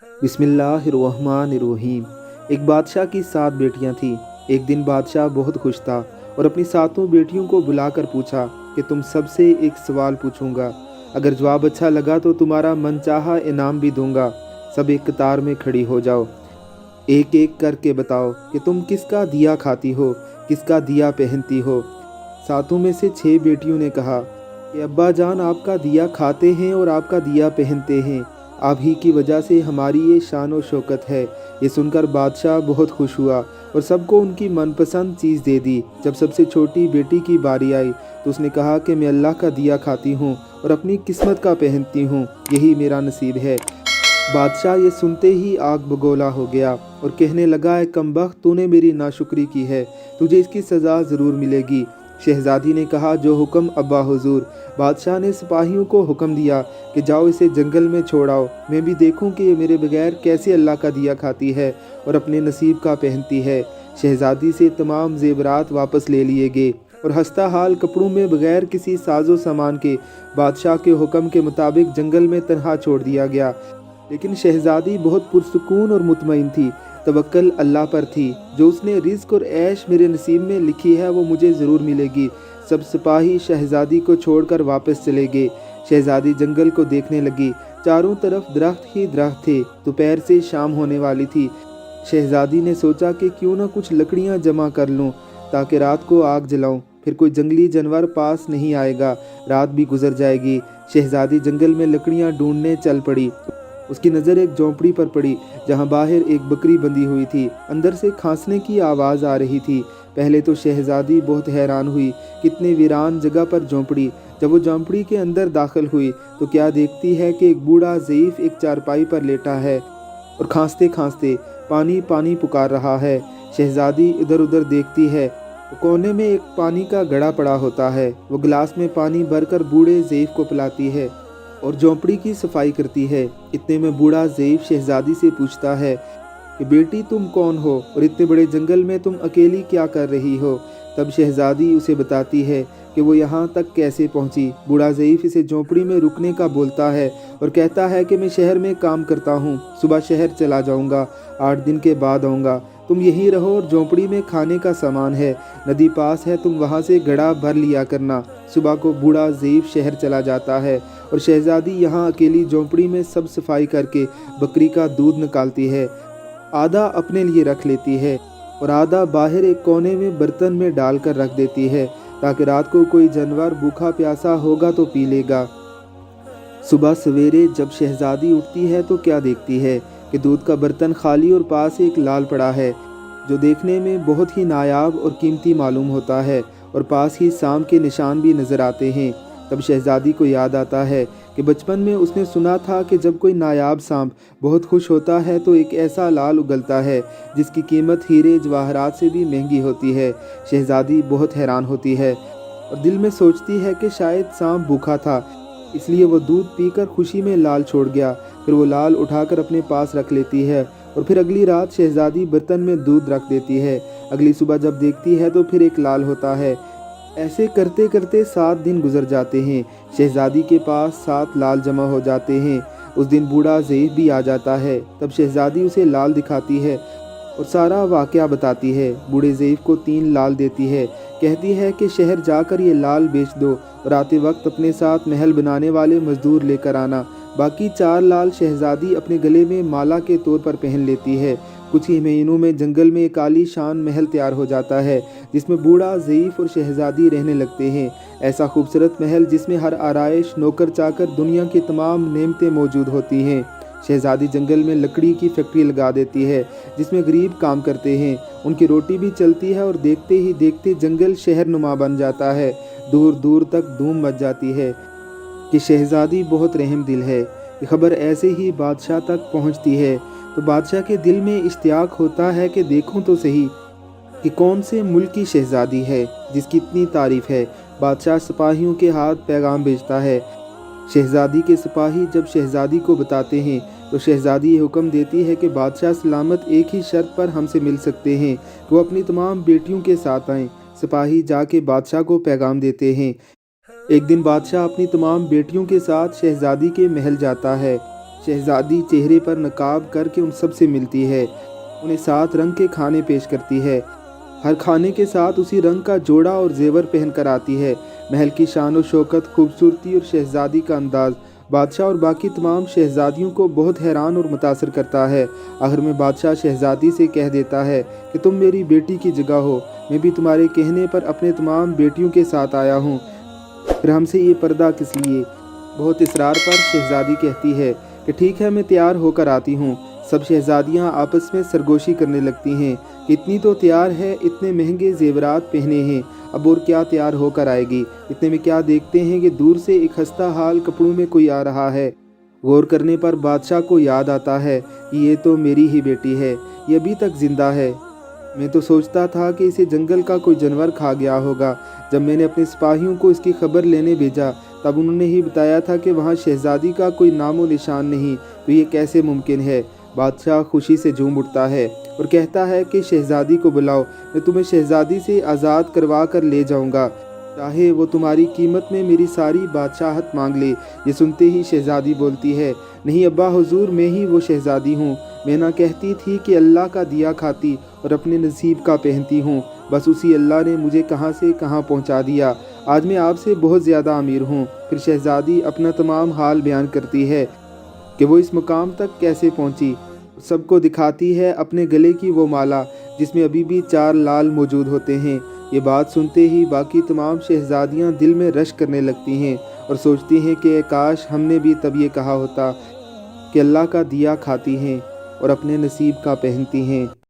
बिस्मिल्लाहिर्रहमानिर्रहीम। एक बादशाह की 7 बेटियां थीं। एक दिन बादशाह बहुत खुश था और अपनी सातों बेटियों को बुलाकर पूछा कि तुम सबसे एक सवाल पूछूंगा, अगर जवाब अच्छा लगा तो तुम्हारा मनचाहा इनाम भी दूंगा। सब एक कतार में खड़ी हो जाओ, एक एक करके बताओ कि तुम किसका दिया खाती हो, किसका दिया पहनती हो। सातों में से 6 बेटियों ने कहा कि अब्बा जान आपका दिया खाते हैं और आपका दिया पहनते हैं, आप ही की वजह से हमारी ये शान और शौकत है। ये सुनकर बादशाह बहुत खुश हुआ और सबको उनकी मनपसंद चीज़ दे दी। जब सबसे छोटी बेटी की बारी आई तो उसने कहा कि मैं अल्लाह का दिया खाती हूँ और अपनी किस्मत का पहनती हूँ, यही मेरा नसीब है। बादशाह ये सुनते ही आग बगोला हो गया और कहने लगा, ए कमबख्त, तूने मेरी नाशुक्री की है, तुझे इसकी सज़ा ज़रूर मिलेगी। शहजादी ने कहा, जो हुक्म अब्बा हुजूर। बादशाह ने सिपाहियों को हुक्म दिया कि जाओ इसे जंगल में छोड़ आओ, मैं भी देखूं कि ये मेरे बगैर कैसे अल्लाह का दिया खाती है और अपने नसीब का पहनती है। शहजादी से तमाम जेवरात वापस ले लिए गए और हंसता हाल कपड़ों में बगैर किसी साजो सामान के बादशाह के हुक्म के मुताबिक जंगल में तन्हा छोड़ दिया गया। लेकिन शहजादी बहुत पुरसुकून और मुतमईन थी, तवक्कल अल्लाह पर थी। जो उसने रिज़्क और ऐश मेरे नसीब में लिखी है वो मुझे ज़रूर मिलेगी। सब सिपाही शहजादी को छोड़कर वापस चले गए। शहजादी जंगल को देखने लगी, चारों तरफ दरख्त ही दरख्त थे। दोपहर से शाम होने वाली थी। शहजादी ने सोचा कि क्यों ना कुछ लकड़ियां जमा कर लूं ताकि रात को आग जलाऊं, फिर कोई जंगली जानवर पास नहीं आएगा, रात भी गुजर जाएगी। शहजादी जंगल में लकड़ियां ढूंढने चल पड़ी। उसकी नज़र एक झोंपड़ी पर पड़ी जहां बाहर एक बकरी बंधी हुई थी। अंदर से खांसने की आवाज़ आ रही थी। पहले तो शहजादी बहुत हैरान हुई, कितने वीरान जगह पर झोंपड़ी। जब वो झोंपड़ी के अंदर दाखिल हुई तो क्या देखती है कि एक बूढ़ा ज़ईफ़ एक चारपाई पर लेटा है और खांसते खांसते पानी पानी पुकार रहा है। शहजादी इधर उधर देखती है, कोने में एक पानी का घड़ा पड़ा होता है। वो गिलास में पानी भरकर बूढ़े ज़ईफ़ को पिलाती है और झोंपड़ी की सफाई करती है। इतने में बूढ़ा ज़ईफ़ शहजादी से पूछता है कि बेटी तुम कौन हो और इतने बड़े जंगल में तुम अकेली क्या कर रही हो। तब शहजादी उसे बताती है कि वो यहाँ तक कैसे पहुँची। बूढ़ा ज़ईफ़ इसे झोंपड़ी में रुकने का बोलता है और कहता है कि मैं शहर में काम करता हूँ, सुबह शहर चला जाऊँगा, 8 दिन के बाद आऊँगा। तुम यहीं रहो और झोंपड़ी में खाने का सामान है, नदी पास है, तुम वहाँ से घड़ा भर लिया करना। सुबह को बूढ़ा ज़ईफ़ शहर चला जाता है और शहजादी यहाँ अकेली झोंपड़ी में सब सफाई करके बकरी का दूध निकालती है। आधा अपने लिए रख लेती है और आधा बाहर एक कोने में बर्तन में डालकर रख देती है ताकि रात को कोई जानवर भूखा प्यासा होगा तो पी लेगा। सुबह सवेरे जब शहजादी उठती है तो क्या देखती है कि दूध का बर्तन खाली और पास एक लाल पड़ा है जो देखने में बहुत ही नायाब और कीमती मालूम होता है और पास ही सांप के निशान भी नज़र आते हैं। तब शहजादी को याद आता है कि बचपन में उसने सुना था कि जब कोई नायाब सांप बहुत खुश होता है तो एक ऐसा लाल उगलता है जिसकी कीमत हीरे जवाहरात से भी महंगी होती है। शहजादी बहुत हैरान होती है और दिल में सोचती है कि शायद सांप भूखा था, इसलिए वो दूध पीकर खुशी में लाल छोड़ गया। फिर वो लाल उठाकर अपने पास रख लेती है और फिर अगली रात शहजादी बर्तन में दूध रख देती है। अगली सुबह जब देखती है तो फिर एक लाल होता है। ऐसे करते करते 7 दिन गुजर जाते हैं। शहजादी के पास 7 लाल जमा हो जाते हैं। उस दिन बूढ़ा ज़ईफ़ भी आ जाता है। तब शहजादी उसे लाल दिखाती है और सारा वाक़या बताती है। बूढ़े ज़ईफ़ को 3 लाल देती है, कहती है कि शहर जाकर ये लाल बेच दो और आते वक्त अपने साथ महल बनाने वाले मजदूर लेकर आना। बाकी 4 लाल शहजादी अपने गले में माला के तौर पर पहन लेती है। कुछ ही महीनों में जंगल में एक आलीशान महल तैयार हो जाता है जिसमें बूढ़ा ज़ईफ़ और शहजादी रहने लगते हैं। ऐसा खूबसूरत महल जिसमें हर आराइश, नौकर चाकर, दुनिया की तमाम नेमतें मौजूद होती हैं। शहजादी जंगल में लकड़ी की फैक्ट्री लगा देती है जिसमें गरीब काम करते हैं, उनकी रोटी भी चलती है और देखते ही देखते जंगल शहर नुमा बन जाता है। दूर दूर तक धूम मच जाती है कि शहजादी बहुत रहम दिल है। ये खबर ऐसे ही बादशाह तक पहुंचती है तो बादशाह के दिल में इश्तियाक होता है कि देखूं तो सही कि कौन से मुल्क की शहजादी है जिसकी इतनी तारीफ है। बादशाह सिपाहियों के हाथ पैगाम भेजता है। शहजादी के सिपाही जब शहजादी को बताते हैं तो शहजादी ये हुक्म देती है कि बादशाह सलामत एक ही शर्त पर हमसे मिल सकते हैं कि वो अपनी तमाम बेटियों के साथ आएँ। सिपाही जाके बादशाह को पैगाम देते हैं। एक दिन बादशाह अपनी तमाम बेटियों के साथ शहजादी के महल जाता है। शहज़ादी चेहरे पर नकाब करके उन सब से मिलती है, उन्हें 7 रंग के खाने पेश करती है। हर खाने के साथ उसी रंग का जोड़ा और जेवर पहन कर आती है। महल की शान और शौकत, खूबसूरती और शहज़ादी का अंदाज़ बादशाह और बाकी तमाम शहज़ादियों को बहुत हैरान और मुतासर करता है। आखिर में बादशाह शहज़ादी से कह देता है कि तुम मेरी बेटी की जगह हो, मैं भी तुम्हारे कहने पर अपने तमाम बेटियों के साथ आया हूँ, फिर हमसे ये पर्दा किस लिए? बहुत इसरार पर शहज़ादी कहती है कि ठीक है, मैं तैयार होकर आती हूँ। सब शहज़ादियाँ आपस में सरगोशी करने लगती हैं कि इतनी तो तैयार है, इतने महंगे जेवरात पहने हैं, अब और क्या तैयार होकर आएगी। इतने में क्या देखते हैं कि दूर से एक खस्ता हाल कपड़ों में कोई आ रहा है। गौर करने पर बादशाह को याद आता है कि ये तो मेरी ही बेटी है, ये अभी तक जिंदा है। मैं तो सोचता था कि इसे जंगल का कोई जानवर खा गया होगा। जब मैंने अपने सिपाहियों को इसकी खबर लेने भेजा तब उन्होंने ही बताया था कि वहाँ शहज़ादी का कोई नामो निशान नहीं, तो ये कैसे मुमकिन है। बादशाह खुशी से झूम उठता है और कहता है कि शहज़ादी को बुलाओ, मैं तुम्हें शहज़ादी से आज़ाद करवा कर ले जाऊँगा, चाहे वो तुम्हारी कीमत में मेरी सारी बादशाहत मांग ले। ये सुनते ही शहज़ादी बोलती है, नहीं अब्बा हुजूर, मैं ही वो शहज़ादी हूँ। मैं ना कहती थी कि अल्लाह का दिया खाती और अपने नसीब का पहनती हूँ, बस उसी अल्लाह ने मुझे कहाँ से कहाँ पहुँचा दिया। आज मैं आपसे बहुत ज़्यादा अमीर हूँ। फिर शहज़ादी अपना तमाम हाल बयान करती है कि वो इस मुकाम तक कैसे पहुँची। सबको दिखाती है अपने गले की वो माला जिसमें अभी भी 4 लाल मौजूद होते हैं। ये बात सुनते ही बाकी तमाम शहज़ादियाँ दिल में रश करने लगती हैं और सोचती हैं कि काश हमने भी तब ये कहा होता कि अल्लाह का दिया खाती हैं और अपने नसीब का पहनती हैं।